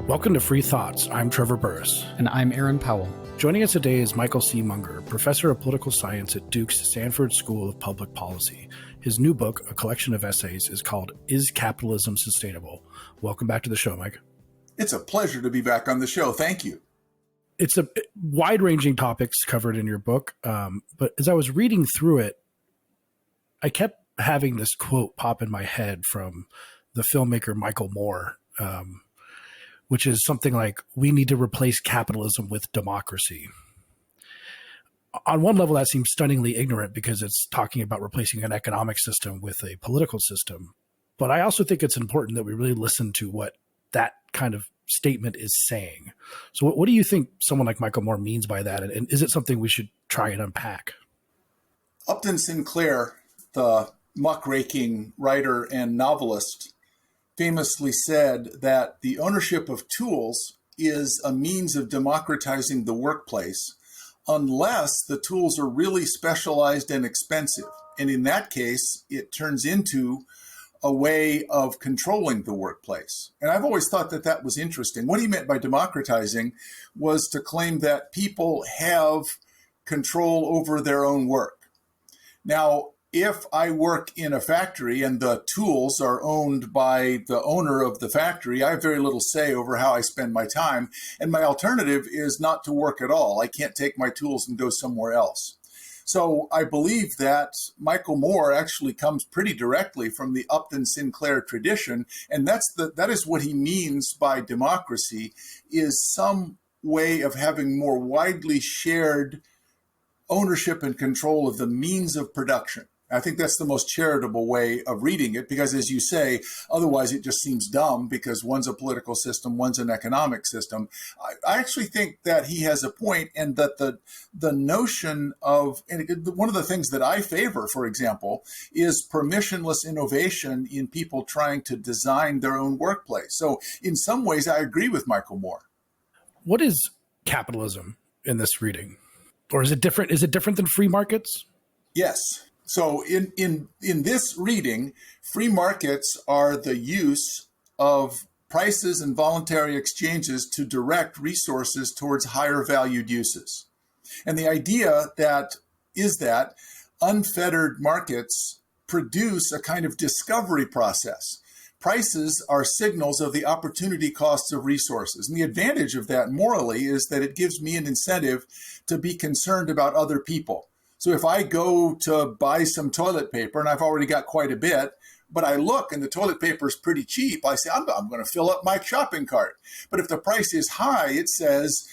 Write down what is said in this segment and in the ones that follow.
Welcome to Free Thoughts. I'm Trevor Burrus. And I'm Aaron Powell. Joining us today is Michael C. Munger, professor of political science at Duke's Sanford School of Public Policy. His new book, a collection of essays, is called Is Capitalism Sustainable? Welcome back to the show, Mike. It's a pleasure to be back on the show. Thank you. It's a wide-ranging topics covered in your book, but as I was reading through it, I kept having this quote pop in my head from the filmmaker Michael Moore, which is something like, we need to replace capitalism with democracy. On one level, that seems stunningly ignorant because it's talking about replacing an economic system with a political system. But I also think it's important that we really listen to what that kind of statement is saying. So what do you think someone like Michael Moore means by that? And is it something we should try and unpack? Upton Sinclair, the muckraking writer and novelist, famously said that the ownership of tools is a means of democratizing the workplace unless the tools are really specialized and expensive. And in that case, it turns into a way of controlling the workplace. And I've always thought that that was interesting. What he meant by democratizing was to claim that people have control over their own work. Now, if I work in a factory and the tools are owned by the owner of the factory, I have very little say over how I spend my time. And my alternative is not to work at all. I can't take my tools and go somewhere else. So I believe that Michael Moore actually comes pretty directly from the Upton Sinclair tradition. And that is what he means by democracy, is some way of having more widely shared ownership and control of the means of production. I think that's the most charitable way of reading it, because as you say, otherwise it just seems dumb because one's a political system, one's an economic system. I actually think that he has a point, and that the notion of, and one of the things that I favor, for example, is permissionless innovation in people trying to design their own workplace. So in some ways, I agree with Michael Moore. What is capitalism in this reading? Or is it different? Is it different than free markets? Yes. So in this reading, free markets are the use of prices and voluntary exchanges to direct resources towards higher valued uses. And the idea that unfettered markets produce a kind of discovery process. Prices are signals of the opportunity costs of resources. And the advantage of that morally is that it gives me an incentive to be concerned about other people. So if I go to buy some toilet paper, and I've already got quite a bit, but I look and the toilet paper is pretty cheap, I say, I'm going to fill up my shopping cart. But if the price is high, it says,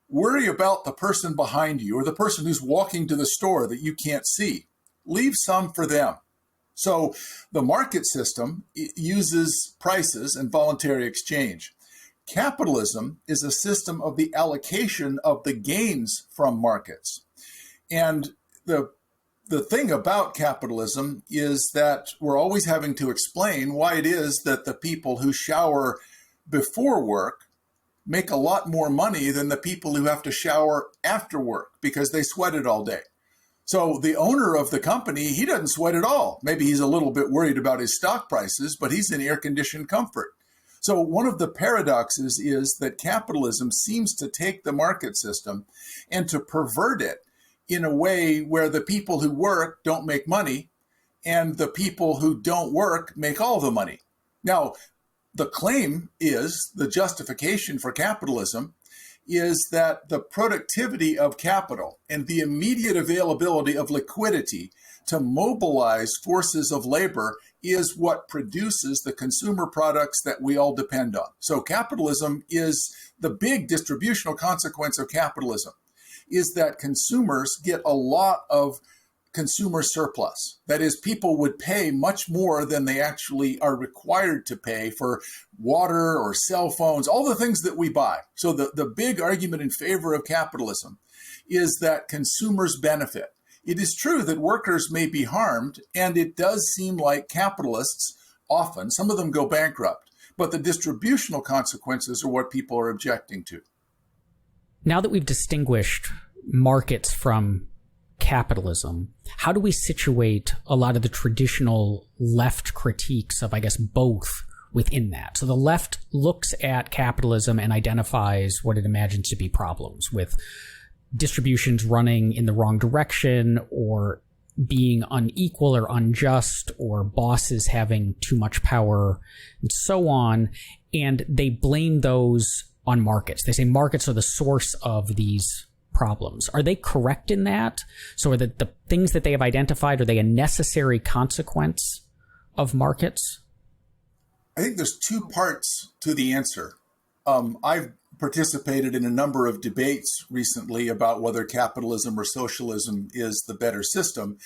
worry about the person behind you or the person who's walking to the store that you can't see. Leave some for them. So the market system uses prices and voluntary exchange. Capitalism is a system of the allocation of the gains from markets. And the thing about capitalism is that we're always having to explain why it is that the people who shower before work make a lot more money than the people who have to shower after work because they sweated all day. So the owner of the company, he doesn't sweat at all. Maybe he's a little bit worried about his stock prices, but he's in air-conditioned comfort. So one of the paradoxes is that capitalism seems to take the market system and to pervert it in a way where the people who work don't make money and the people who don't work make all the money. Now, the claim is, the justification for capitalism is that the productivity of capital and the immediate availability of liquidity to mobilize forces of labor is what produces the consumer products that we all depend on. So capitalism is the big distributional consequence of capitalism, is that consumers get a lot of consumer surplus. That is, people would pay much more than they actually are required to pay for water or cell phones, all the things that we buy. So the big argument in favor of capitalism is that consumers benefit. It is true that workers may be harmed, and it does seem like capitalists often, some of them go bankrupt, but the distributional consequences are what people are objecting to. Now that we've distinguished markets from capitalism, how do we situate a lot of the traditional left critiques of, I guess, both within that. So the left looks at capitalism and identifies what it imagines to be problems with distributions running in the wrong direction, or being unequal or unjust, or bosses having too much power, and so on. And they blame those on markets. They say markets are the source of these problems. Are they correct in that? So are the things that they have identified, are they a necessary consequence of markets? I think there's two parts to the answer. I've participated in a number of debates recently about whether capitalism or socialism is the better system.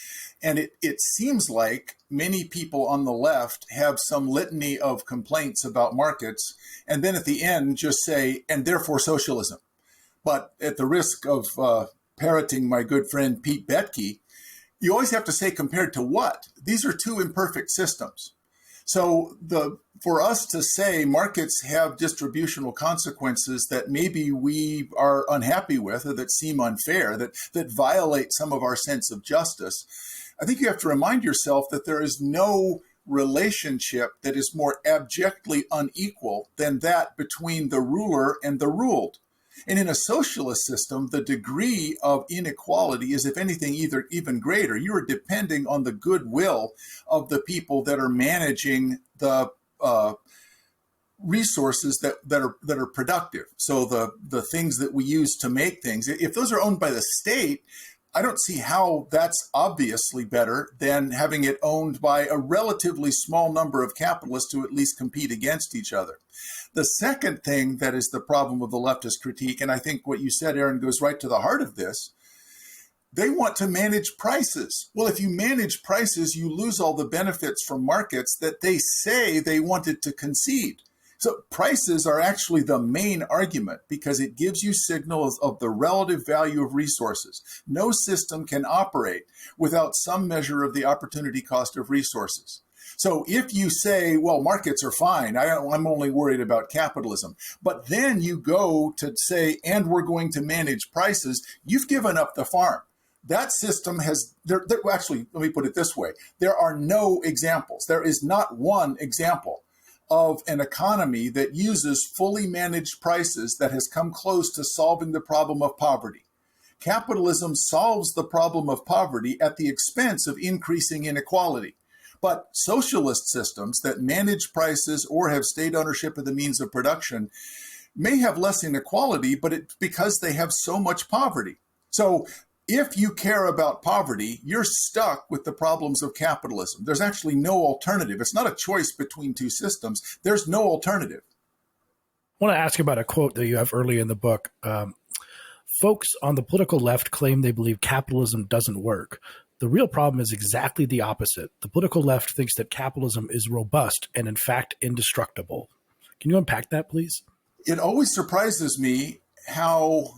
And it seems like many people on the left have some litany of complaints about markets, and then at the end just say, and therefore socialism. But at the risk of parroting my good friend Pete Betke, you always have to say compared to what? These are two imperfect systems. So for us to say markets have distributional consequences that maybe we are unhappy with or that seem unfair, that violate some of our sense of justice, I think you have to remind yourself that there is no relationship that is more abjectly unequal than that between the ruler and the ruled. And in a socialist system, the degree of inequality is, if anything, even greater. You are depending on the goodwill of the people that are managing the resources that are productive. So the things that we use to make things, if those are owned by the state, I don't see how that's obviously better than having it owned by a relatively small number of capitalists who at least compete against each other. The second thing that is the problem of the leftist critique, and I think what you said, Aaron, goes right to the heart of this, they want to manage prices. Well, if you manage prices, you lose all the benefits from markets that they say they wanted to concede. So prices are actually the main argument because it gives you signals of the relative value of resources. No system can operate without some measure of the opportunity cost of resources. So if you say, well, markets are fine, I'm only worried about capitalism, but then you go to say, and we're going to manage prices, you've given up the farm. That system has, actually, let me put it this way. There are no examples. There is not one example of an economy that uses fully managed prices that has come close to solving the problem of poverty. Capitalism solves the problem of poverty at the expense of increasing inequality. But socialist systems that manage prices or have state ownership of the means of production may have less inequality, but it's because they have so much poverty. So if you care about poverty, you're stuck with the problems of capitalism. There's actually no alternative. It's not a choice between two systems. There's no alternative. I want to ask about a quote that you have early in the book. Folks on the political left claim they believe capitalism doesn't work. The real problem is exactly the opposite. The political left thinks that capitalism is robust and, in fact, indestructible. Can you unpack that, please? It always surprises me how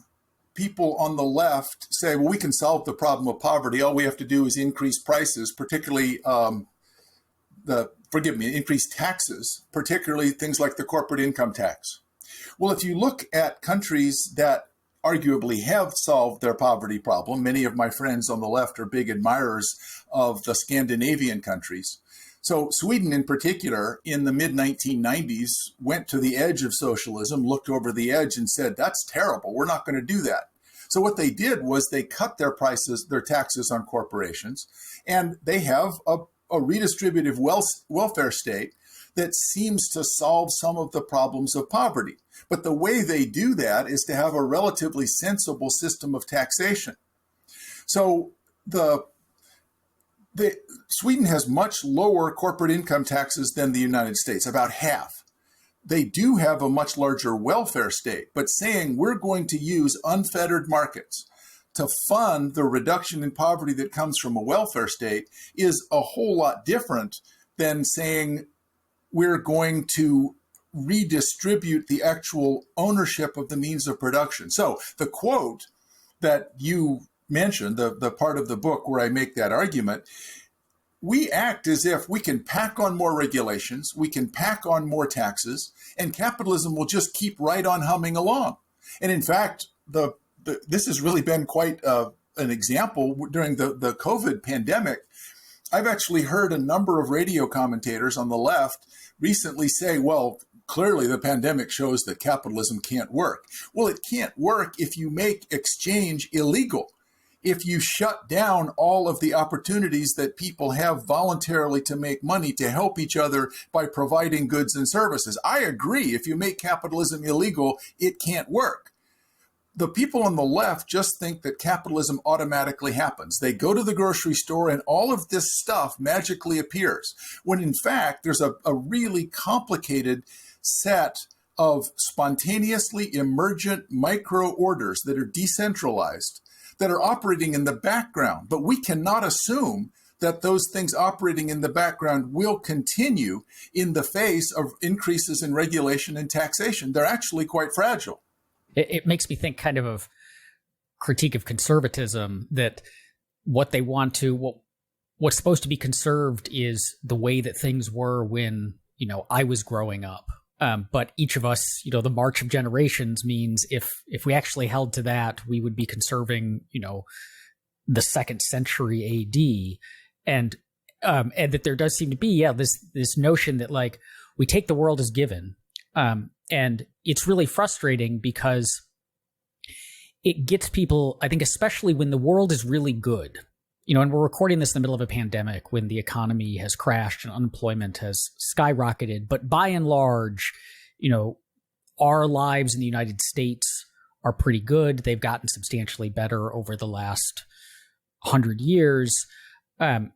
people on the left say, well, we can solve the problem of poverty. All we have to do is increase prices, particularly increase taxes, particularly things like the corporate income tax. Well, if you look at countries that arguably have solved their poverty problem, many of my friends on the left are big admirers of the Scandinavian countries. So Sweden in particular, in the mid-1990s, went to the edge of socialism, looked over the edge and said, that's terrible. We're not going to do that. So what they did was they cut their taxes on corporations, and they have a redistributive welfare state that seems to solve some of the problems of poverty. But the way they do that is to have a relatively sensible system of taxation. So Sweden has much lower corporate income taxes than the United States, about half. They do have a much larger welfare state, but saying we're going to use unfettered markets to fund the reduction in poverty that comes from a welfare state is a whole lot different than saying we're going to redistribute the actual ownership of the means of production. So the quote that you mentioned, the part of the book where I make that argument, we act as if we can pack on more regulations, we can pack on more taxes, and capitalism will just keep right on humming along. And in fact, this has really been quite an example during the COVID pandemic. I've actually heard a number of radio commentators on the left recently say, well, clearly the pandemic shows that capitalism can't work. Well, it can't work if you make exchange illegal. If you shut down all of the opportunities that people have voluntarily to make money to help each other by providing goods and services. I agree. If you make capitalism illegal, it can't work. The people on the left just think that capitalism automatically happens. They go to the grocery store and all of this stuff magically appears, when in fact, there's a really complicated set of spontaneously emergent micro orders that are decentralized, that are operating in the background. But we cannot assume that those things operating in the background will continue in the face of increases in regulation and taxation. They're actually quite fragile. It makes me think kind of critique of conservatism, that what they want to, what's supposed to be conserved is the way that things were when, I was growing up. But each of us, the march of generations means if we actually held to that, we would be conserving, the 2nd century AD. And that there does seem to be, this notion that like we take the world as given. And it's really frustrating because it gets people, I think, especially when the world is really good, and we're recording this in the middle of a pandemic when the economy has crashed and unemployment has skyrocketed. But by and large, our lives in the United States are pretty good. They've gotten substantially better over the last 100 years. But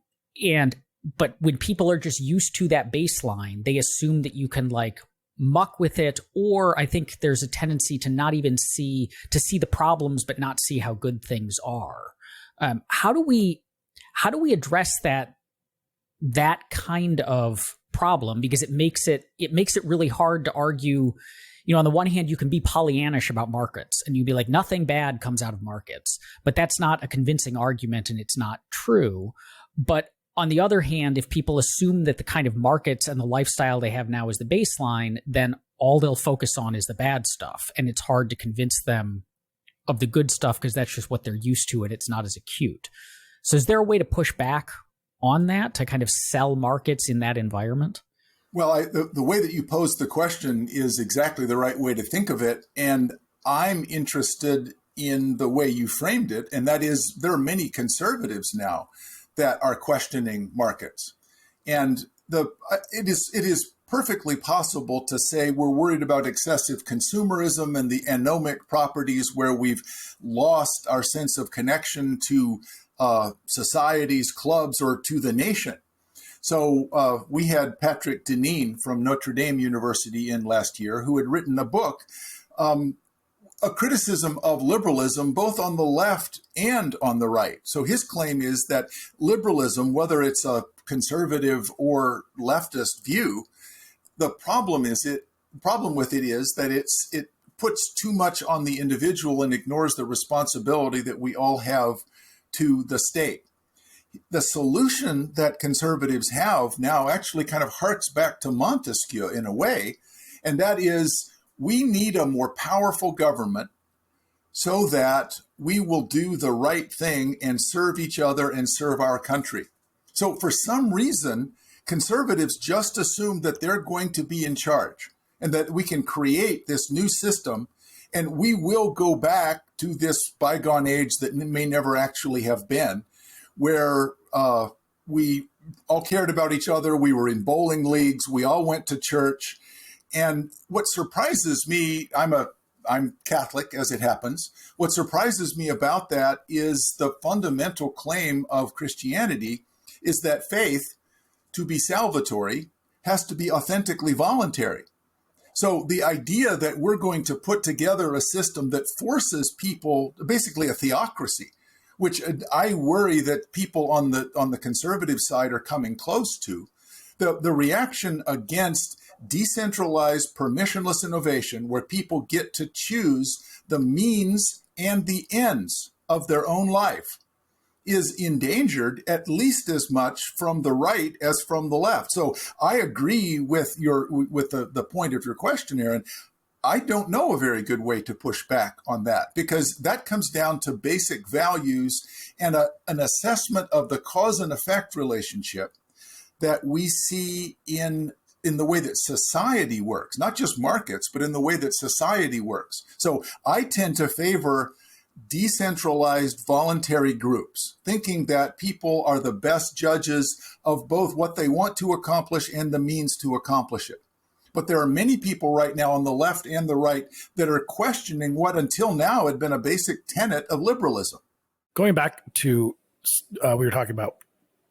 when people are just used to that baseline, they assume that you can like muck with it, or I think there's a tendency to not even see the problems, but not see how good things are. How do we address that kind of problem? Because it makes it really hard to argue. On the one hand, you can be Pollyannish about markets, and you'd be like, nothing bad comes out of markets, but that's not a convincing argument, and it's not true. But on the other hand, if people assume that the kind of markets and the lifestyle they have now is the baseline, then all they'll focus on is the bad stuff. And it's hard to convince them of the good stuff because that's just what they're used to and it's not as acute. So is there a way to push back on that, to kind of sell markets in that environment? Well, the way that you posed the question is exactly the right way to think of it. And I'm interested in the way you framed it. And that is, there are many conservatives now that are questioning markets. And it is perfectly possible to say we're worried about excessive consumerism and the anomic properties where we've lost our sense of connection to societies, clubs, or to the nation. So we had Patrick Deneen from Notre Dame University in last year, who had written a book, a criticism of liberalism, both on the left and on the right. So his claim is that liberalism, whether it's a conservative or leftist view, the problem with it is that it puts too much on the individual and ignores the responsibility that we all have to the state. The solution that conservatives have now actually kind of harks back to Montesquieu in a way, and that is, we need a more powerful government so that we will do the right thing and serve each other and serve our country. So for some reason, conservatives just assume that they're going to be in charge and that we can create this new system and we will go back to this bygone age that may never actually have been, where we all cared about each other, we were in bowling leagues, we all went to church. And what surprises me, I'm Catholic as it happens. What surprises me about that is the fundamental claim of Christianity is that faith, to be salvatory, has to be authentically voluntary. So the idea that we're going to put together a system that forces people, basically a theocracy, which I worry that people on the conservative side are coming close to, the reaction against decentralized, permissionless innovation, where people get to choose the means and the ends of their own life, is endangered at least as much from the right as from the left. So I agree with the point of your question, Aaron. I don't know a very good way to push back on that, because that comes down to basic values and an assessment of the cause and effect relationship that we see in the way that society works, not just markets, but in the way that society works. So I tend to favor decentralized voluntary groups, thinking that people are the best judges of both what they want to accomplish and the means to accomplish it. But there are many people right now on the left and the right that are questioning what until now had been a basic tenet of liberalism. Going back to, we were talking about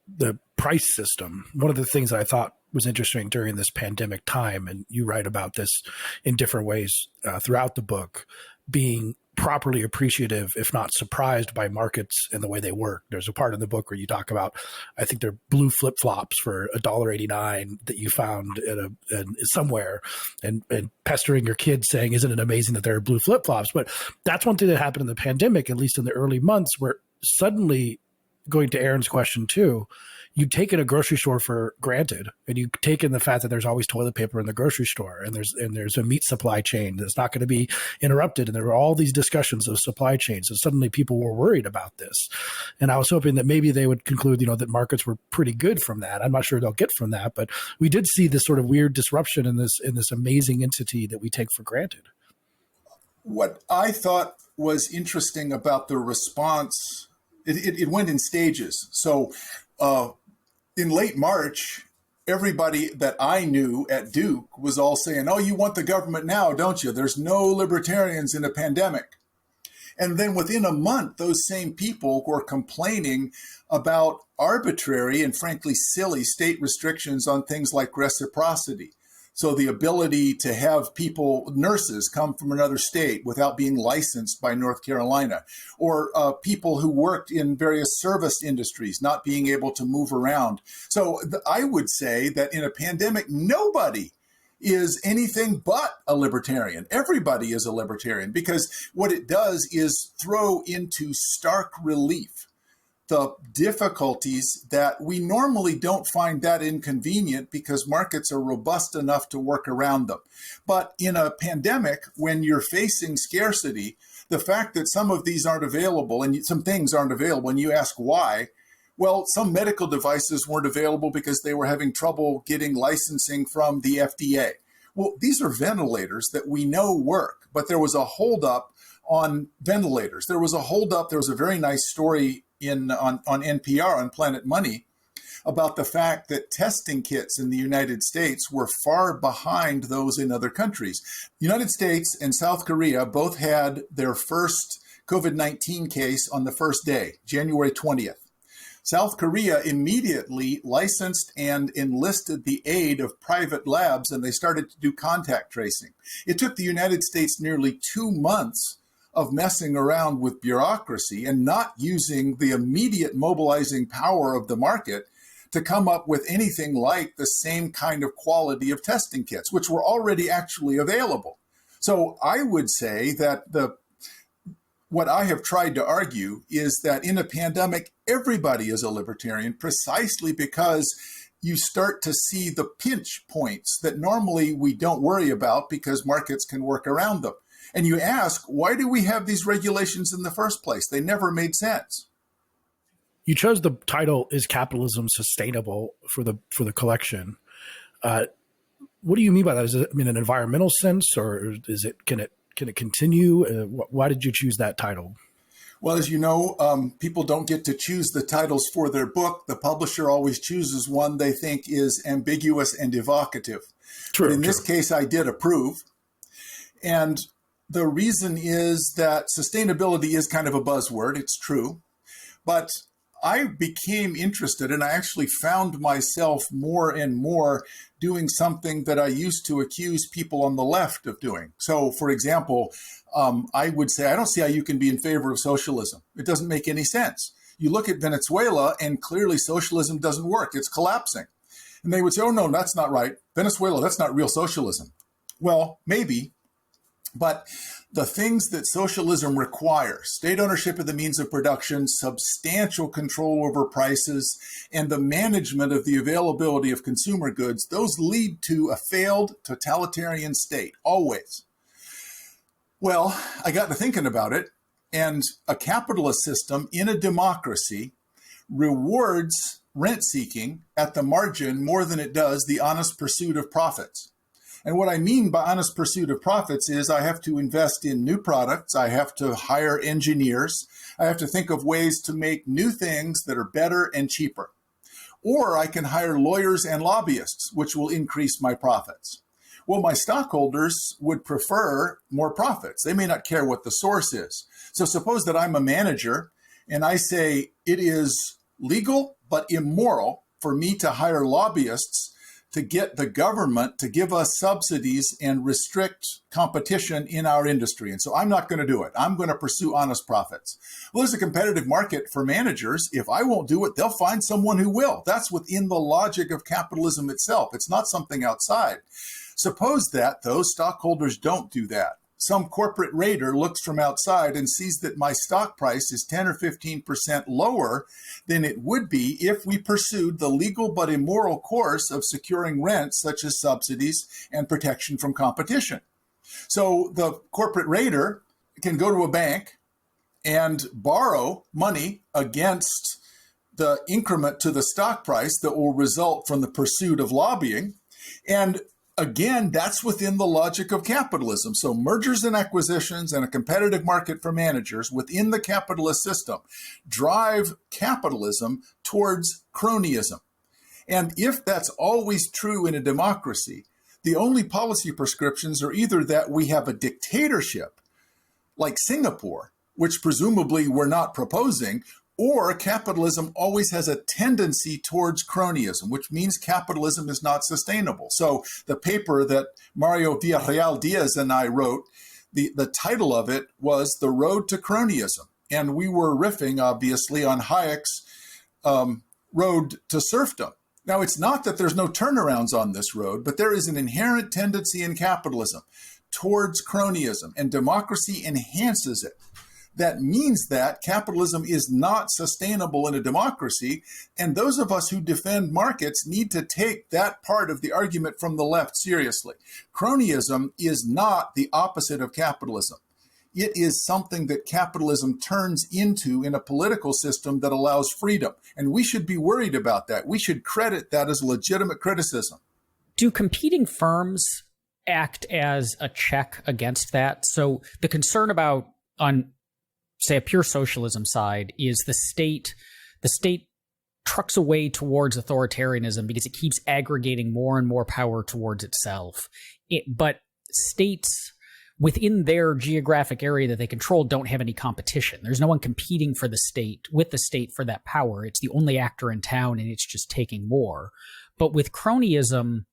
the price system. One of the things that I thought was interesting during this pandemic time, and you write about this in different ways throughout the book, being properly appreciative, if not surprised by markets and the way they work. There's a part in the book where you talk about, I think they're blue flip-flops for $1.89 that you found somewhere, and pestering your kids saying, isn't it amazing that there are blue flip-flops? But that's one thing that happened in the pandemic, at least in the early months, where suddenly, going to Aaron's question too, you've taken a grocery store for granted, and you've taken the fact that there's always toilet paper in the grocery store, and there's a meat supply chain that's not going to be interrupted. And there were all these discussions of supply chains, and suddenly people were worried about this. And I was hoping that maybe they would conclude, that markets were pretty good from that. I'm not sure they'll get from that, but we did see this sort of weird disruption in this amazing entity that we take for granted. What I thought was interesting about the response, it went in stages. So, in late March, everybody that I knew at Duke was all saying, oh, you want the government now, don't you? There's no libertarians in a pandemic. And then within a month, those same people were complaining about arbitrary and frankly silly state restrictions on things like reciprocity. So the ability to have nurses come from another state without being licensed by North Carolina, or people who worked in various service industries not being able to move around. So I would say that in a pandemic, nobody is anything but a libertarian. Everybody is a libertarian, because what it does is throw into stark relief the difficulties that we normally don't find that inconvenient, because markets are robust enough to work around them. But in a pandemic, when you're facing scarcity, the fact that some of these aren't available and some things aren't available, and you ask why, well, some medical devices weren't available because they were having trouble getting licensing from the FDA. Well, these are ventilators that we know work, but there was a holdup on ventilators. There was a very nice story on NPR, on Planet Money, about the fact that testing kits in the United States were far behind those in other countries. The United States and South Korea both had their first COVID-19 case on the first day, January 20th. South Korea immediately licensed and enlisted the aid of private labs, and they started to do contact tracing. It took the United States nearly 2 months of messing around with bureaucracy and not using the immediate mobilizing power of the market to come up with anything like the same kind of quality of testing kits, which were already actually available. So I would say that what I have tried to argue is that in a pandemic, everybody is a libertarian, precisely because you start to see the pinch points that normally we don't worry about because markets can work around them. And you ask, why do we have these regulations in the first place? They never made sense. You chose the title, Is Capitalism Sustainable, for the collection. What do you mean by that? Is it in an environmental sense, or can it continue? Why did you choose that title? Well, as you know, people don't get to choose the titles for their book. The publisher always chooses one they think is ambiguous and evocative. True. But in this case, I did approve. And the reason is that sustainability is kind of a buzzword. It's true. But I became interested, and I actually found myself more and more doing something that I used to accuse people on the left of doing. So, for example, I would say, I don't see how you can be in favor of socialism. It doesn't make any sense. You look at Venezuela, and clearly socialism doesn't work. It's collapsing. And they would say, oh, no, that's not right. Venezuela, that's not real socialism. Well, maybe. But the things that socialism requires, state ownership of the means of production, substantial control over prices, and the management of the availability of consumer goods, those lead to a failed totalitarian state, always. Well, I got to thinking about it, and a capitalist system in a democracy rewards rent seeking at the margin more than it does the honest pursuit of profits. And what I mean by honest pursuit of profits is I have to invest in new products, I have to hire engineers, I have to think of ways to make new things that are better and cheaper. Or I can hire lawyers and lobbyists, which will increase my profits. Well, my stockholders would prefer more profits. They may not care what the source is. So suppose that I'm a manager and I say it is legal but immoral for me to hire lobbyists to get the government to give us subsidies and restrict competition in our industry. And so I'm not going to do it. I'm going to pursue honest profits. Well, there's a competitive market for managers. If I won't do it, they'll find someone who will. That's within the logic of capitalism itself. It's not something outside. Suppose that those stockholders don't do that. Some corporate raider looks from outside and sees that my stock price is 10 or 15% lower than it would be if we pursued the legal but immoral course of securing rents, such as subsidies and protection from competition. So the corporate raider can go to a bank and borrow money against the increment to the stock price that will result from the pursuit of lobbying. And again, that's within the logic of capitalism. So mergers and acquisitions and a competitive market for managers within the capitalist system drive capitalism towards cronyism. And if that's always true in a democracy, the only policy prescriptions are either that we have a dictatorship like Singapore, which presumably we're not proposing, or capitalism always has a tendency towards cronyism, which means capitalism is not sustainable. So the paper that Mario Villarreal Diaz and I wrote, the title of it was The Road to Cronyism. And we were riffing, obviously, on Hayek's road to serfdom. Now, it's not that there's no turnarounds on this road, but there is an inherent tendency in capitalism towards cronyism, and democracy enhances it. That means that capitalism is not sustainable in a democracy, and those of us who defend markets need to take that part of the argument from the left seriously. Cronyism is not the opposite of capitalism. It is something that capitalism turns into in a political system that allows freedom, and we should be worried about that. We should credit that as legitimate criticism. Do competing firms act as a check against that? So the concern about, on say, a pure socialism side is the state trucks away towards authoritarianism because it keeps aggregating more and more power towards itself. But states within their geographic area that they control don't have any competition. There's no one competing for the state with the state for that power. It's the only actor in town, and it's just taking more. But with cronyism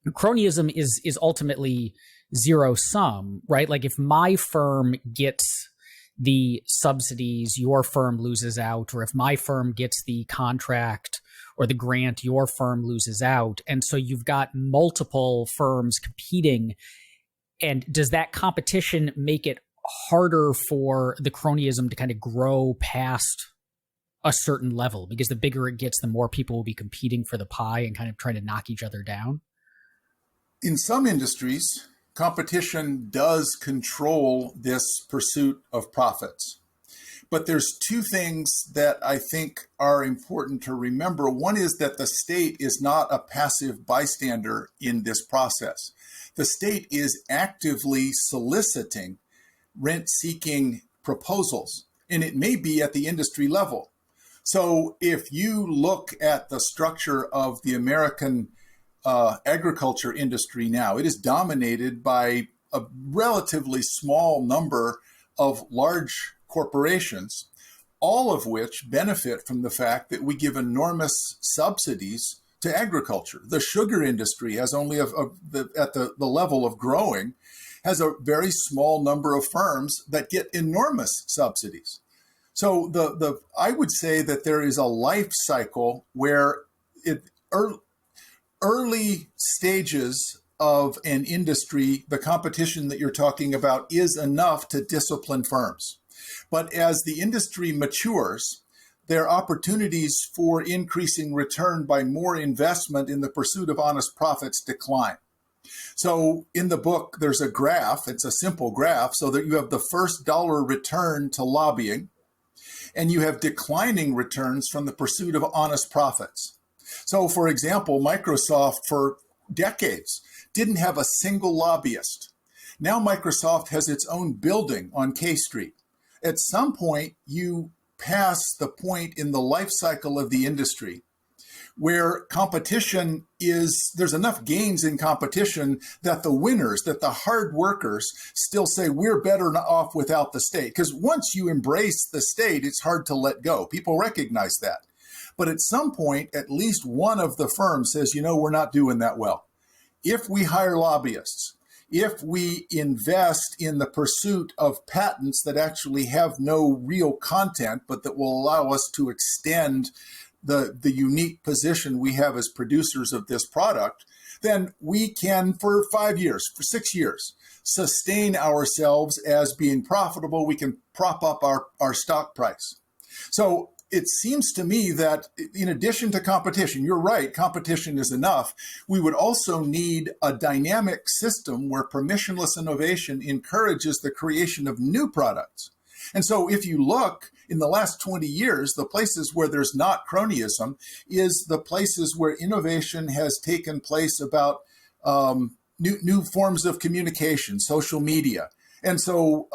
is ultimately zero sum, right? Like if my firm gets the subsidies, your firm loses out, or if my firm gets the contract or the grant, your firm loses out. And so you've got multiple firms competing. And does that competition make it harder for the cronyism to kind of grow past a certain level? Because the bigger it gets, the more people will be competing for the pie and kind of trying to knock each other down. In some industries, competition does control this pursuit of profits. But there's two things that I think are important to remember. One is that the state is not a passive bystander in this process. The state is actively soliciting rent-seeking proposals, and it may be at the industry level. So if you look at the structure of the American agriculture industry now, it is dominated by a relatively small number of large corporations, all of which benefit from the fact that we give enormous subsidies to agriculture. The sugar industry has only at the level of growing has a very small number of firms that get enormous subsidies. So I would say that there is a life cycle where early stages of an industry, the competition that you're talking about is enough to discipline firms. But as the industry matures, their opportunities for increasing return by more investment in the pursuit of honest profits decline. So in the book, there's a graph. It's a simple graph so that you have the first dollar return to lobbying, and you have declining returns from the pursuit of honest profits. So, for example, Microsoft for decades didn't have a single lobbyist. Now Microsoft has its own building on K Street. At some point, you pass the point in the life cycle of the industry where competition there's enough gains in competition that the winners, that the hard workers still say we're better off without the state. Because once you embrace the state, it's hard to let go. People recognize that. But at some point, at least one of the firms says, we're not doing that well. If we hire lobbyists, if we invest in the pursuit of patents that actually have no real content, but that will allow us to extend the unique position we have as producers of this product, then we can, for 5 years, for 6 years, sustain ourselves as being profitable. We can prop up our stock price. So it seems to me that in addition to competition, you're right, competition is enough. We would also need a dynamic system where permissionless innovation encourages the creation of new products. And so if you look in the last 20 years, the places where there's not cronyism is the places where innovation has taken place about new forms of communication, social media. And so,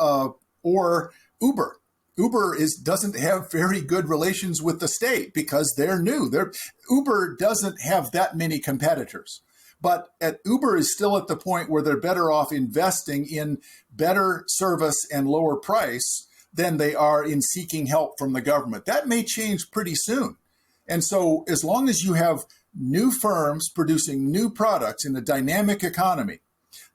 or Uber. Uber doesn't have very good relations with the state because they're new. Uber doesn't have that many competitors. But Uber is still at the point where they're better off investing in better service and lower price than they are in seeking help from the government. That may change pretty soon. And so as long as you have new firms producing new products in a dynamic economy,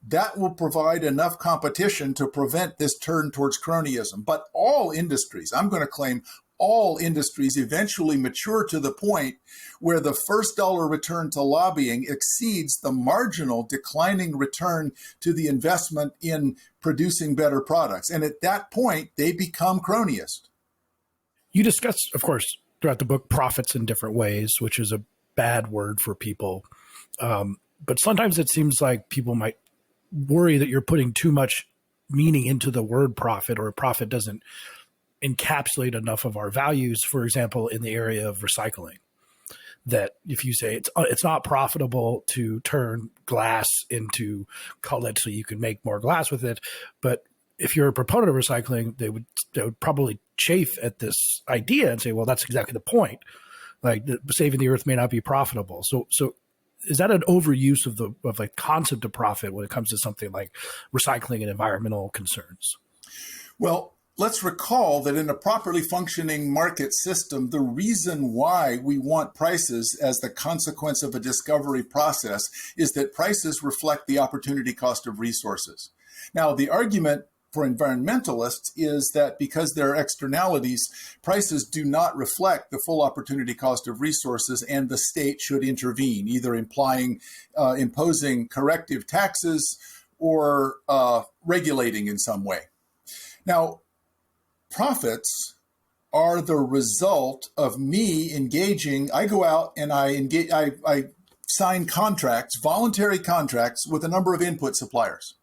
that will provide enough competition to prevent this turn towards cronyism. But all industries, I'm going to claim all industries eventually mature to the point where the first dollar return to lobbying exceeds the marginal declining return to the investment in producing better products. And at that point, they become cronyist. You discuss, of course, throughout the book, profits in different ways, which is a bad word for people. But sometimes it seems like people might worry that you're putting too much meaning into the word profit, or a profit doesn't encapsulate enough of our values, for example, in the area of recycling. That if you say it's not profitable to turn glass into cullet so you can make more glass with it, but if you're a proponent of recycling, they would probably chafe at this idea and say, well, that's exactly the point. Like, saving the earth may not be profitable. So is that an overuse of the concept of profit when it comes to something like recycling and environmental concerns? Well, let's recall that in a properly functioning market system, the reason why we want prices as the consequence of a discovery process is that prices reflect the opportunity cost of resources. Now, the argument for environmentalists is that because there are externalities, prices do not reflect the full opportunity cost of resources, and the state should intervene, either imposing corrective taxes or regulating in some way. Now, profits are the result of me engaging. I go out and I sign contracts, voluntary contracts, with a number of input suppliers.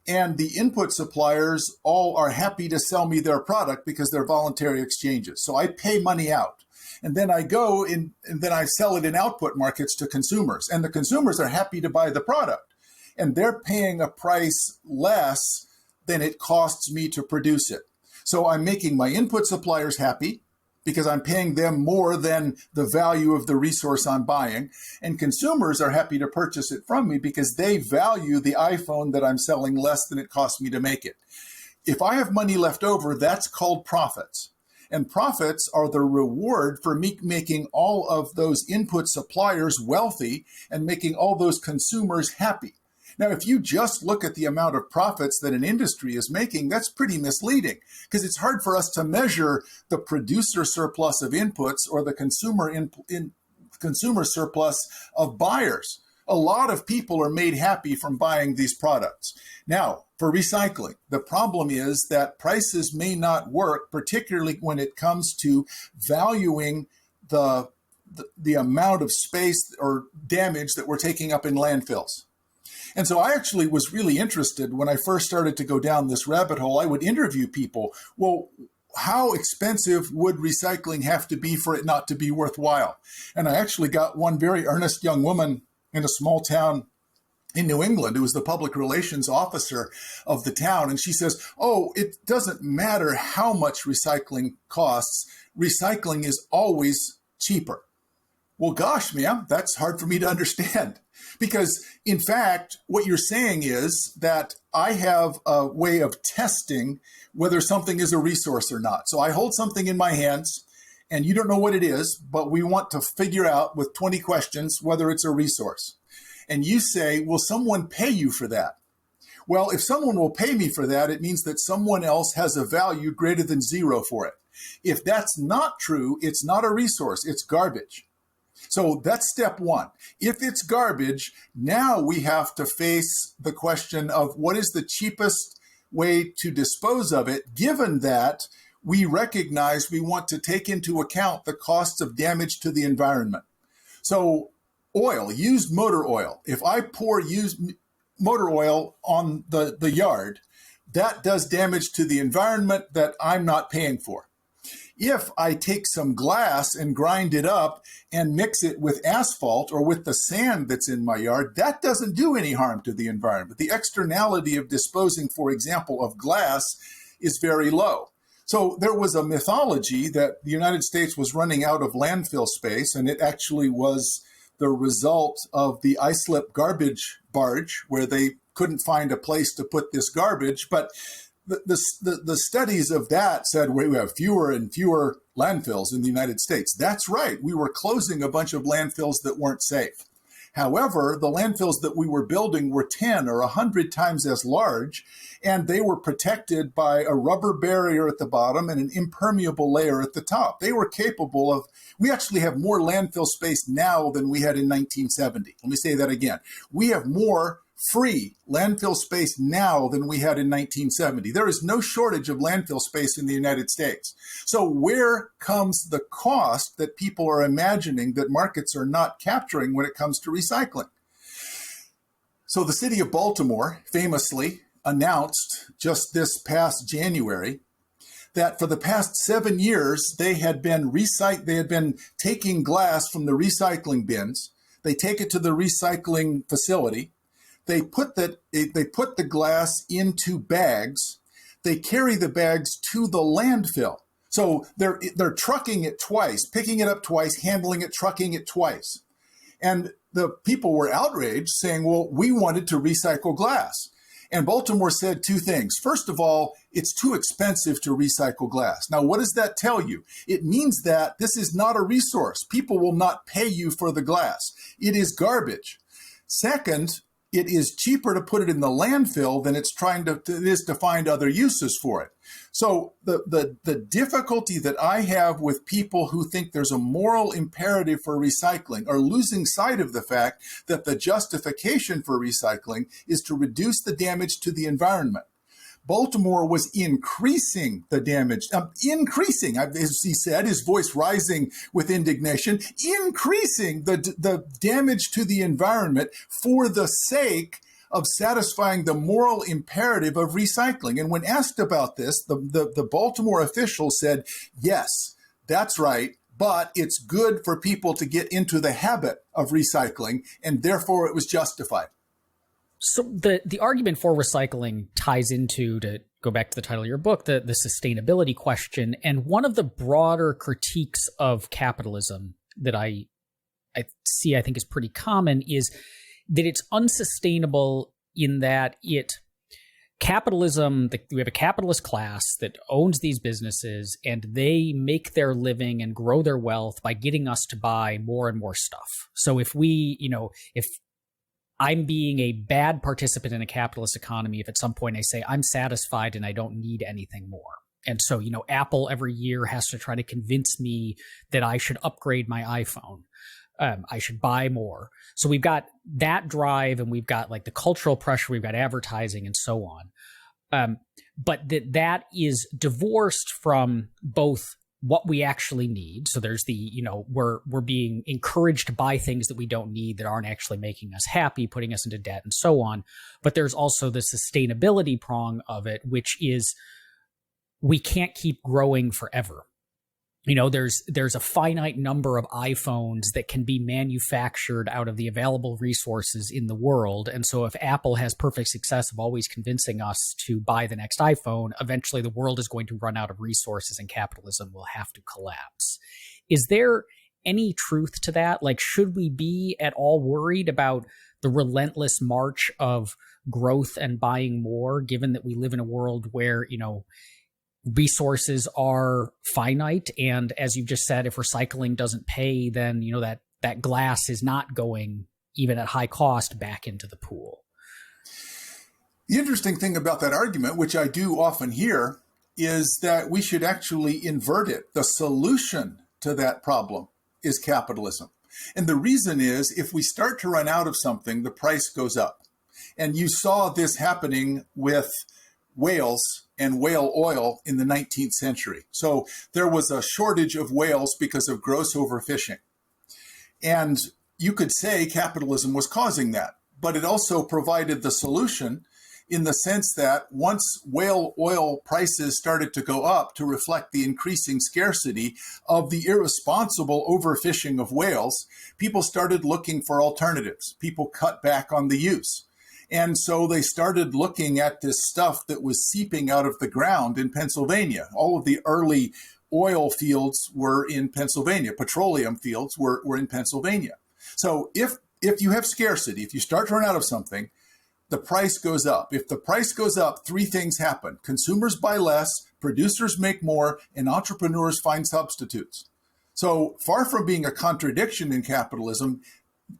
And the input suppliers all are happy to sell me their product because they're voluntary exchanges. So I pay money out. And then I go in, and then I sell it in output markets to consumers. And the consumers are happy to buy the product. And they're paying a price less than it costs me to produce it. So I'm making my input suppliers happy because I'm paying them more than the value of the resource I'm buying. And consumers are happy to purchase it from me because they value the iPhone that I'm selling less than it cost me to make it. If I have money left over, that's called profits. And profits are the reward for me making all of those input suppliers wealthy and making all those consumers happy. Now, if you just look at the amount of profits that an industry is making, that's pretty misleading because it's hard for us to measure the producer surplus of inputs or the consumer surplus of buyers. A lot of people are made happy from buying these products. Now, for recycling, the problem is that prices may not work, particularly when it comes to valuing the amount of space or damage that we're taking up in landfills. And so I actually was really interested when I first started to go down this rabbit hole. I would interview people. Well, how expensive would recycling have to be for it not to be worthwhile? And I actually got one very earnest young woman in a small town in New England who was the public relations officer of the town. And she says, oh, it doesn't matter how much recycling costs. Recycling is always cheaper. Well, gosh, ma'am, that's hard for me to understand. Because, in fact, what you're saying is that I have a way of testing whether something is a resource or not. So I hold something in my hands, and you don't know what it is, but we want to figure out with 20 questions whether it's a resource. And you say, will someone pay you for that? Well, if someone will pay me for that, it means that someone else has a value greater than zero for it. If that's not true, it's not a resource, it's garbage. So that's step one. If it's garbage, now we have to face the question of what is the cheapest way to dispose of it, given that we recognize we want to take into account the costs of damage to the environment. So oil, used motor oil. If I pour used motor oil on the yard, that does damage to the environment that I'm not paying for. If I take some glass and grind it up and mix it with asphalt or with the sand that's in my yard, that doesn't do any harm to the environment. The externality of disposing, for example, of glass is very low. So there was a mythology that the United States was running out of landfill space, and it actually was the result of the Islip garbage barge, where they couldn't find a place to put this garbage. But the studies of that said we have fewer and fewer landfills in the United States. That's right. We were closing a bunch of landfills that weren't safe. However, the landfills that we were building were 10 or 100 times as large, and they were protected by a rubber barrier at the bottom and an impermeable layer at the top. They were capable of, we actually have more landfill space now than we had in 1970. Let me say that again. We have more free landfill space now than we had in 1970. There is no shortage of landfill space in the United States. So where comes the cost that people are imagining that markets are not capturing when it comes to recycling? So the city of Baltimore famously announced just this past January that for the past 7 years, they had been taking glass from the recycling bins. They take it to the recycling facility. They put the glass into bags. They carry the bags to the landfill. So they're trucking it twice, picking it up twice, handling it, trucking it twice. And the people were outraged, saying, well, we wanted to recycle glass. And Baltimore said two things. First of all, it's too expensive to recycle glass. Now, what does that tell you? It means that this is not a resource. People will not pay you for the glass. It is garbage. Second, it is cheaper to put it in the landfill than it is to find other uses for it. So the difficulty that I have with people who think there's a moral imperative for recycling are losing sight of the fact that the justification for recycling is to reduce the damage to the environment. Baltimore was increasing the damage, as he said, his voice rising with indignation, increasing the damage to the environment for the sake of satisfying the moral imperative of recycling. And when asked about this, the Baltimore official said, yes, that's right, but it's good for people to get into the habit of recycling, and therefore it was justified. So the argument for recycling ties into, to go back to the title of your book, the sustainability question. And one of the broader critiques of capitalism that I think is pretty common is that it's unsustainable in that we have a capitalist class that owns these businesses, and they make their living and grow their wealth by getting us to buy more and more stuff. So if I'm being a bad participant in a capitalist economy if at some point I say I'm satisfied and I don't need anything more. And so, Apple every year has to try to convince me that I should upgrade my iPhone. I should buy more. So we've got that drive, and we've got like the cultural pressure, we've got advertising and so on. But that is divorced from both what we actually need. So there's the, we're being encouraged to buy things that we don't need, that aren't actually making us happy, putting us into debt and so on. But there's also the sustainability prong of it, which is we can't keep growing forever. There's a finite number of iPhones that can be manufactured out of the available resources in the world. And so if Apple has perfect success of always convincing us to buy the next iPhone, eventually the world is going to run out of resources and capitalism will have to collapse. Is there any truth to that? Like, should we be at all worried about the relentless march of growth and buying more, given that we live in a world where, resources are finite, and as you've just said, if recycling doesn't pay, then that glass is not going, even at high cost, back into the pool? The interesting thing about that argument, which I do often hear, is that we should actually invert it. The solution to that problem is capitalism. And the reason is, if we start to run out of something, the price goes up. And you saw this happening with whales and whale oil in the 19th century. So there was a shortage of whales because of gross overfishing. And you could say capitalism was causing that, but it also provided the solution in the sense that once whale oil prices started to go up to reflect the increasing scarcity of the irresponsible overfishing of whales, people started looking for alternatives. People cut back on the use. And so they started looking at this stuff that was seeping out of the ground in Pennsylvania. All of the early oil fields were in Pennsylvania. Petroleum fields were in Pennsylvania. So if you have scarcity, if you start to run out of something, the price goes up. If the price goes up, three things happen. Consumers buy less, producers make more, and entrepreneurs find substitutes. So far from being a contradiction in capitalism,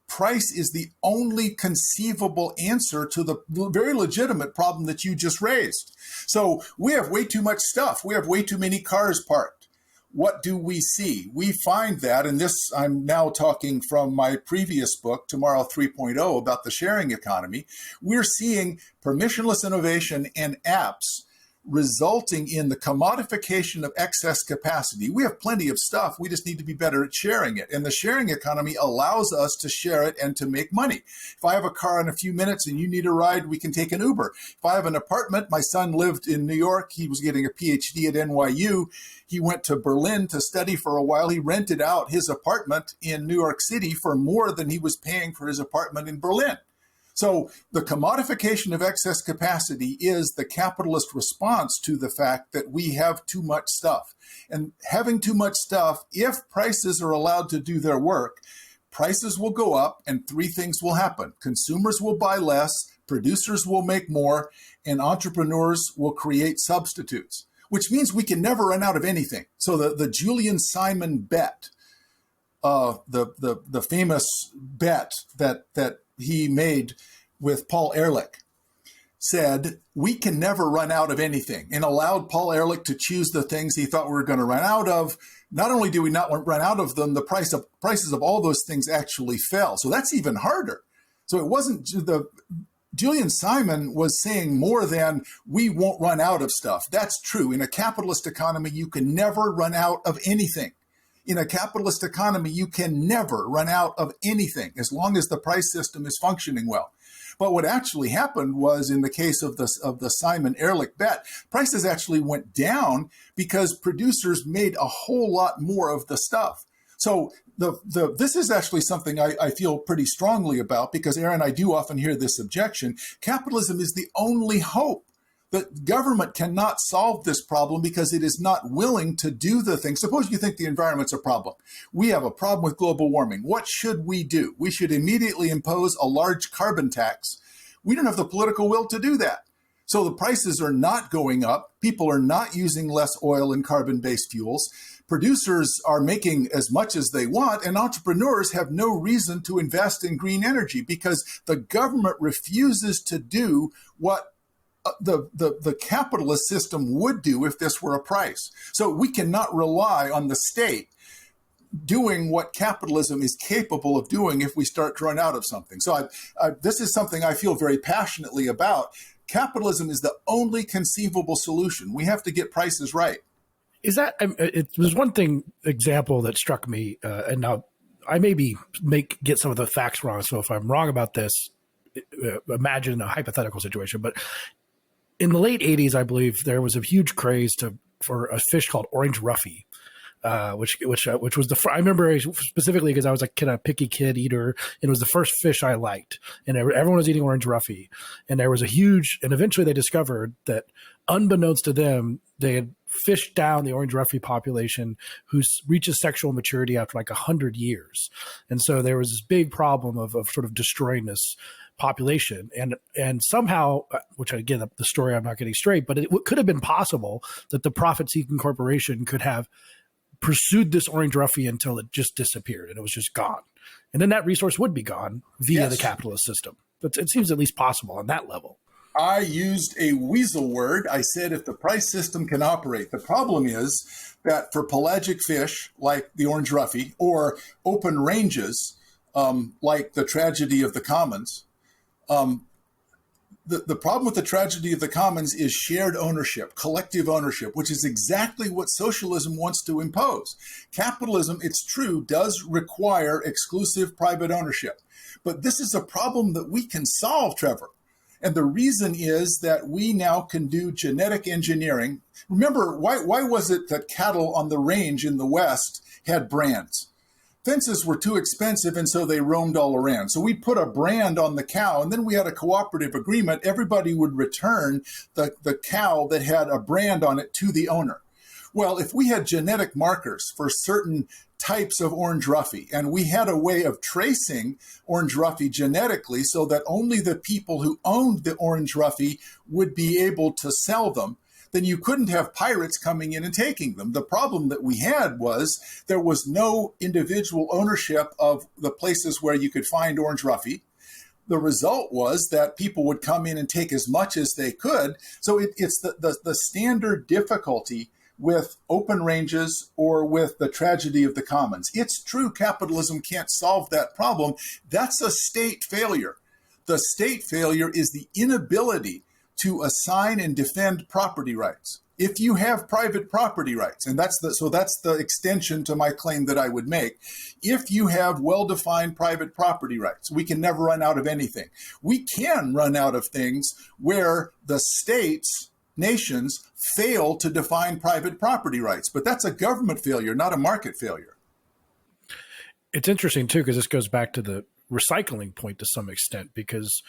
price is the only conceivable answer to the very legitimate problem that you just raised. So we have way too much stuff. We have way too many cars parked. What do we see? We find that, and this I'm now talking from my previous book, Tomorrow 3.0, about the sharing economy. We're seeing permissionless innovation and apps resulting in the commodification of excess capacity. We have plenty of stuff. We just need to be better at sharing it. And the sharing economy allows us to share it and to make money. If I have a car in a few minutes and you need a ride, we can take an Uber. If I have an apartment, my son lived in New York. He was getting a PhD at NYU. He went to Berlin to study for a while. He rented out his apartment in New York City for more than he was paying for his apartment in Berlin. So the commodification of excess capacity is the capitalist response to the fact that we have too much stuff. And having too much stuff, if prices are allowed to do their work, prices will go up and three things will happen. Consumers will buy less, producers will make more, and entrepreneurs will create substitutes, which means we can never run out of anything. So the Julian Simon bet, the famous bet that he made with Paul Ehrlich, said we can never run out of anything, and allowed Paul Ehrlich to choose the things he thought we were going to run out of. Not only do we not run out of them, the prices of all those things actually fell. So that's even harder. So it wasn't Julian Simon was saying more than we won't run out of stuff. That's true. In a capitalist economy, you can never run out of anything. In a capitalist economy, you can never run out of anything as long as the price system is functioning well. But what actually happened was, in the case of the Simon Ehrlich bet, prices actually went down because producers made a whole lot more of the stuff. So this is actually something I feel pretty strongly about, because, Aaron, I do often hear this objection. Capitalism is the only hope. The government cannot solve this problem because it is not willing to do the thing. Suppose you think the environment's a problem. We have a problem with global warming. What should we do? We should immediately impose a large carbon tax. We don't have the political will to do that. So the prices are not going up. People are not using less oil and carbon-based fuels. Producers are making as much as they want, and entrepreneurs have no reason to invest in green energy because the government refuses to do what the capitalist system would do if this were a price. So we cannot rely on the state doing what capitalism is capable of doing if we start to run out of something. So this is something I feel very passionately about. Capitalism is the only conceivable solution. We have to get prices right. Is that, it was one thing example that struck me, and now I maybe get some of the facts wrong. So if I'm wrong about this, imagine a hypothetical situation. But in the late 80s, I believe there was a huge craze for a fish called orange roughy. Which was I remember specifically because I was a kind of picky kid eater. It was the first fish I liked, and everyone was eating orange roughy. And there was and eventually they discovered that, unbeknownst to them, they had fished down the orange roughy population, who reaches sexual maturity after like 100 years. And so there was this big problem of sort of destroying this population, and somehow, which again, the story I'm not getting straight, but it could have been possible that the profit-seeking corporation could have pursued this orange roughy until it just disappeared and it was just gone. And then that resource would be gone via the capitalist system. But it seems at least possible on that level. I used a weasel word. I said, if the price system can operate. The problem is that for pelagic fish like the orange roughy, or open ranges like the tragedy of the commons, the problem with the tragedy of the commons is shared ownership, collective ownership, which is exactly what socialism wants to impose. Capitalism, it's true, does require exclusive private ownership. But this is a problem that we can solve, Trevor. And the reason is that we now can do genetic engineering. Remember, why was it that cattle on the range in the West had brands? Fences were too expensive, and so they roamed all around. So we put a brand on the cow, and then we had a cooperative agreement. Everybody would return the cow that had a brand on it to the owner. Well, if we had genetic markers for certain types of orange roughy, and we had a way of tracing orange roughy genetically so that only the people who owned the orange roughy would be able to sell them, then you couldn't have pirates coming in and taking them. The problem that we had was there was no individual ownership of the places where you could find orange roughy. The result was that people would come in and take as much as they could. So it's the standard difficulty with open ranges or with the tragedy of the commons. It's true capitalism can't solve that problem. That's a state failure. The state failure is the inability to assign and defend property rights. If you have private property rights, and that's the extension to my claim that I would make. If you have well-defined private property rights, we can never run out of anything. We can run out of things where the states, nations, fail to define private property rights, but that's a government failure, not a market failure. It's interesting too, because this goes back to the recycling point to some extent, because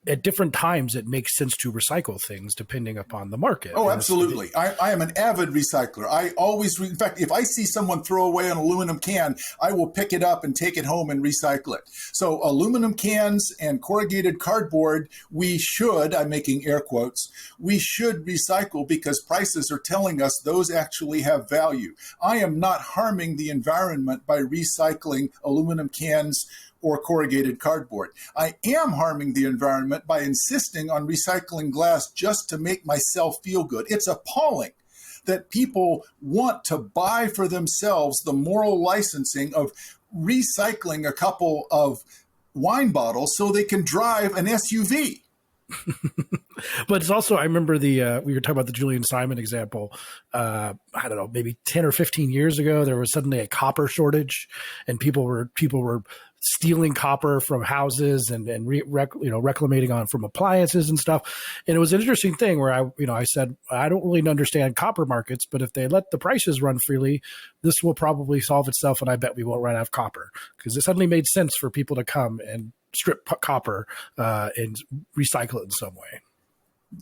at different times, it makes sense to recycle things depending upon the market. Oh, absolutely. I am an avid recycler. I always, in fact, if I see someone throw away an aluminum can, I will pick it up and take it home and recycle it. So aluminum cans and corrugated cardboard, we should, I'm making air quotes, we should recycle because prices are telling us those actually have value. I am not harming the environment by recycling aluminum cans or corrugated cardboard. I am harming the environment by insisting on recycling glass just to make myself feel good. It's appalling that people want to buy for themselves the moral licensing of recycling a couple of wine bottles so they can drive an SUV. But it's also, I remember we were talking about the Julian Simon example. I don't know, maybe 10 or 15 years ago, there was suddenly a copper shortage, and people were stealing copper from houses and reclamating on from appliances and stuff. And it was an interesting thing where I said, I don't really understand copper markets, but if they let the prices run freely, this will probably solve itself, and I bet we won't run out of copper, because it suddenly made sense for people to come and strip copper and recycle it in some way.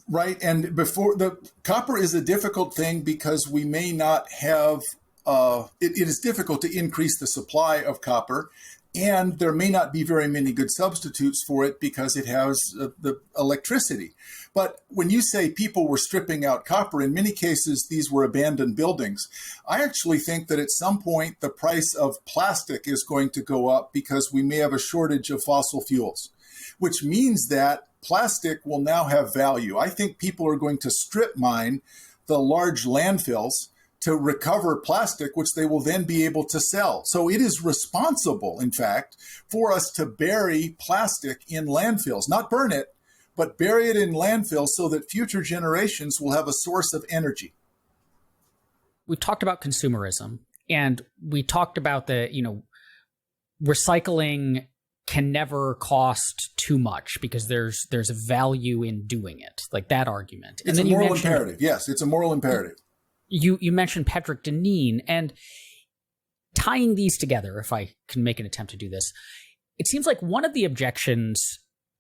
Right. And before, the copper is a difficult thing because we may not have, it is difficult to increase the supply of copper, and there may not be very many good substitutes for it because it has the electricity. But when you say people were stripping out copper, in many cases, these were abandoned buildings. I actually think that at some point, the price of plastic is going to go up because we may have a shortage of fossil fuels, which means that plastic will now have value. I think people are going to strip mine the large landfills to recover plastic, which they will then be able to sell. So it is responsible, in fact, for us to bury plastic in landfills, not burn it, but bury it in landfills so that future generations will have a source of energy. we've talked about consumerism, and we talked about recycling can never cost too much because there's a value in doing it, like that argument. It's a moral imperative. Yes, it's a moral imperative. You mentioned Patrick Deneen, and tying these together, if I can make an attempt to do this, it seems like one of the objections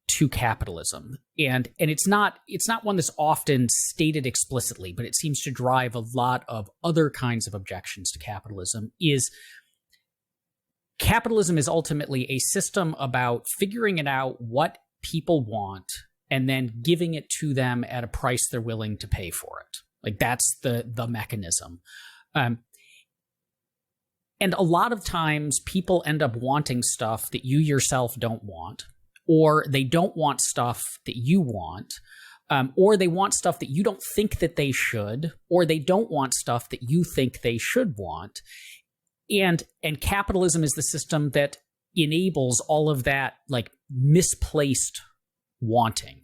to capitalism, and it's not one that's often stated explicitly, but it seems to drive a lot of other kinds of objections to capitalism, is capitalism is ultimately a system about figuring it out what people want and then giving it to them at a price they're willing to pay for it. Like that's the mechanism. And a lot of times people end up wanting stuff that you yourself don't want, or they don't want stuff that you want, or they want stuff that you don't think that they should, or they don't want stuff that you think they should want. And capitalism is the system that enables all of that, like, misplaced wanting.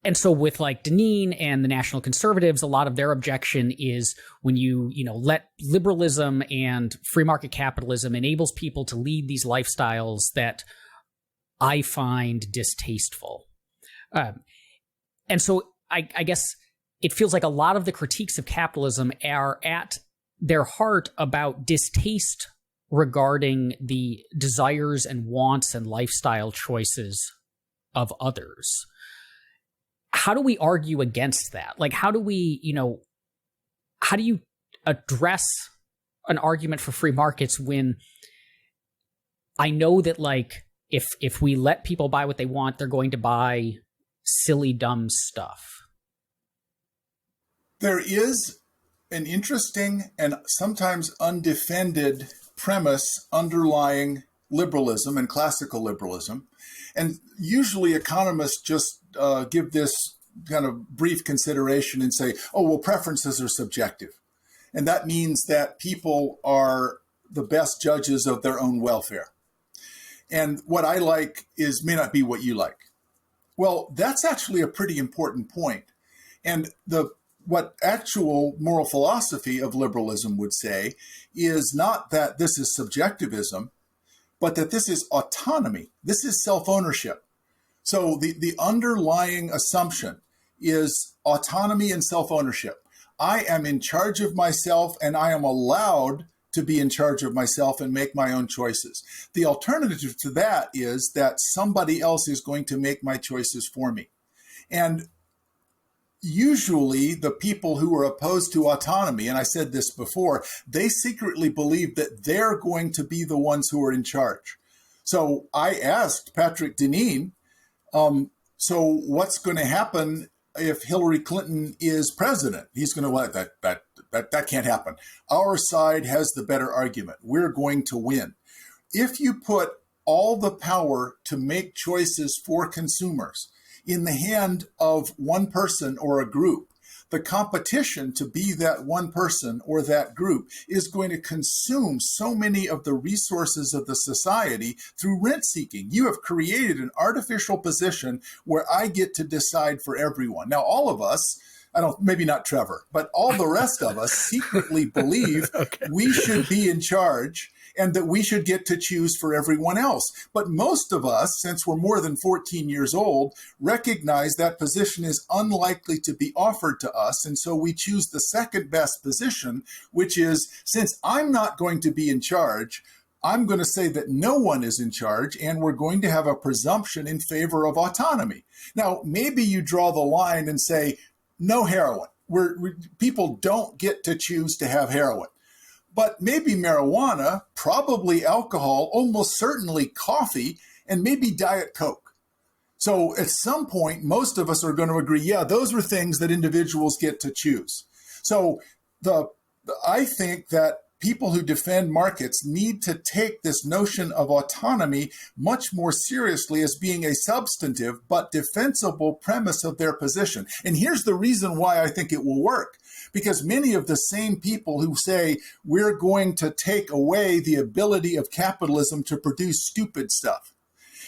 And so with like Deneen and the National Conservatives, a lot of their objection is when you let liberalism and free market capitalism enables people to lead these lifestyles that I find distasteful. And so I guess it feels like a lot of the critiques of capitalism are at their heart about distaste regarding the desires and wants and lifestyle choices of others. How do we argue against that? Like, how do you address an argument for free markets when I know that, like, if we let people buy what they want, they're going to buy silly, dumb stuff? There is an interesting and sometimes undefended premise underlying liberalism and classical liberalism. And usually economists just give this kind of brief consideration and say, oh, well, preferences are subjective. And that means that people are the best judges of their own welfare. And what I like may not be what you like. Well, that's actually a pretty important point. And what actual moral philosophy of liberalism would say is not that this is subjectivism, but that this is autonomy. This is self-ownership. So the underlying assumption is autonomy and self-ownership. I am in charge of myself, and I am allowed to be in charge of myself and make my own choices. The alternative to that is that somebody else is going to make my choices for me. And usually the people who are opposed to autonomy, and I said this before, they secretly believe that they're going to be the ones who are in charge. So I asked Patrick Deneen, so what's going to happen if Hillary Clinton is president? He's going to, that can't happen. Our side has the better argument. We're going to win. If you put all the power to make choices for consumers in the hand of one person or a group, the competition to be that one person or that group is going to consume so many of the resources of the society through rent seeking. You have created an artificial position where I get to decide for everyone. Now, all of us, maybe not Trevor, but all the rest of us secretly believe we should be in charge and that we should get to choose for everyone else. But most of us, since we're more than 14 years old, recognize that position is unlikely to be offered to us. And so we choose the second best position, which is, since I'm not going to be in charge, I'm going to say that no one is in charge, and we're going to have a presumption in favor of autonomy. Now, maybe you draw the line and say, no heroin. People don't get to choose to have heroin. But maybe marijuana, probably alcohol, almost certainly coffee, and maybe Diet Coke. So at some point, most of us are going to agree, yeah, those are things that individuals get to choose. So I think that people who defend markets need to take this notion of autonomy much more seriously as being a substantive but defensible premise of their position. And here's the reason why I think it will work. Because many of the same people who say we're going to take away the ability of capitalism to produce stupid stuff,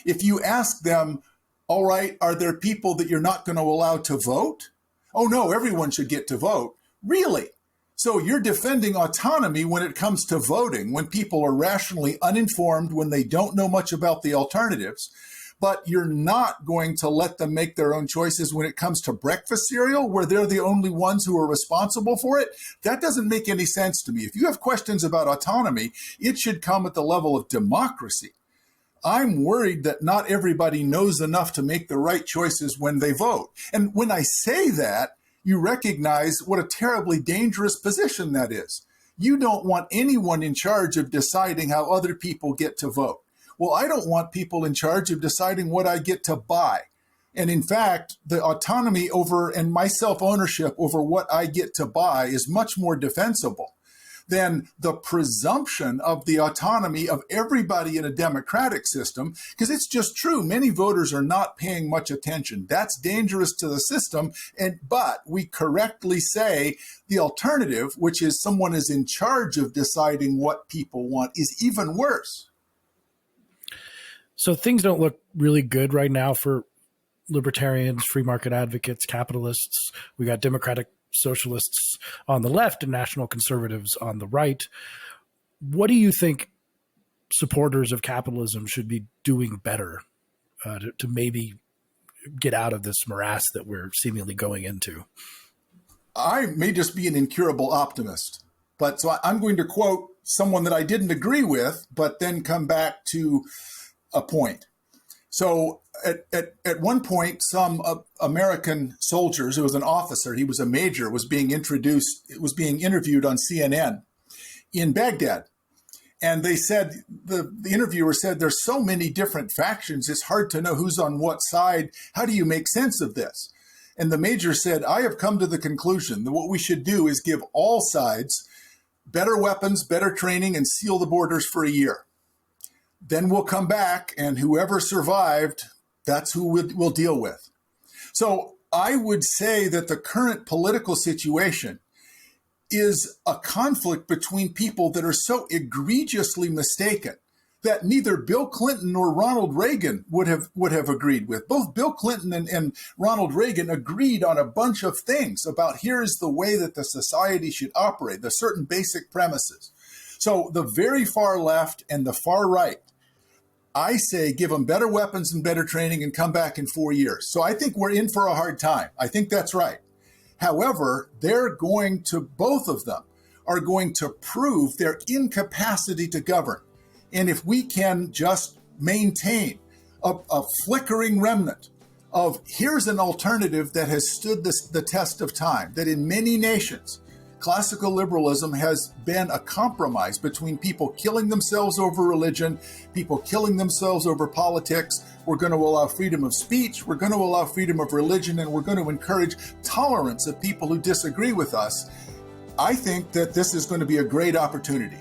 if you ask them, all right, are there people that you're not going to allow to vote? Oh no, everyone should get to vote. Really? So you're defending autonomy when it comes to voting, when people are rationally uninformed, when they don't know much about the alternatives, but you're not going to let them make their own choices when it comes to breakfast cereal, where they're the only ones who are responsible for it? That doesn't make any sense to me. If you have questions about autonomy, it should come at the level of democracy. I'm worried that not everybody knows enough to make the right choices when they vote. And when I say that, you recognize what a terribly dangerous position that is. You don't want anyone in charge of deciding how other people get to vote. Well, I don't want people in charge of deciding what I get to buy. And in fact, the autonomy over and my self-ownership over what I get to buy is much more defensible than the presumption of the autonomy of everybody in a democratic system, because it's just true. Many voters are not paying much attention. That's dangerous to the system. But we correctly say the alternative, which is someone is in charge of deciding what people want, is even worse. So things don't look really good right now for libertarians, free market advocates, capitalists. We got democratic socialists on the left and national conservatives on the right. What do you think supporters of capitalism should be doing better to maybe get out of this morass that we're seemingly going into? I may just be an incurable optimist, but so I'm going to quote someone that I didn't agree with, but then come back to a point. So at one point, some American soldiers, it was an officer, he was a major, was being interviewed on CNN in Baghdad. And they said, the interviewer said, there's so many different factions, it's hard to know who's on what side. How do you make sense of this? And the major said, I have come to the conclusion that what we should do is give all sides better weapons, better training, and seal the borders for a year. Then we'll come back, and whoever survived, that's who we'll deal with. So I would say that the current political situation is a conflict between people that are so egregiously mistaken that neither Bill Clinton nor Ronald Reagan would have agreed with. Both Bill Clinton and Ronald Reagan agreed on a bunch of things about here's the way that the society should operate, the certain basic premises. So the very far left and the far right, I say give them better weapons and better training and come back in 4 years. So I think we're in for a hard time. I think that's right. However, both of them are going to prove their incapacity to govern. And if we can just maintain a flickering remnant of here's an alternative that has stood the test of time, that in many nations, classical liberalism has been a compromise between people killing themselves over religion, people killing themselves over politics. We're going to allow freedom of speech, we're going to allow freedom of religion, and we're going to encourage tolerance of people who disagree with us. I think that this is going to be a great opportunity.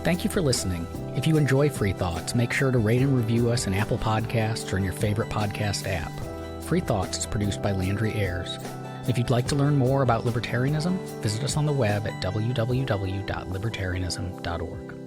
Thank you for listening. If you enjoy Free Thoughts, make sure to rate and review us in Apple Podcasts or in your favorite podcast app. Free Thoughts is produced by Landry Ayers. If you'd like to learn more about libertarianism, visit us on the web at www.libertarianism.org.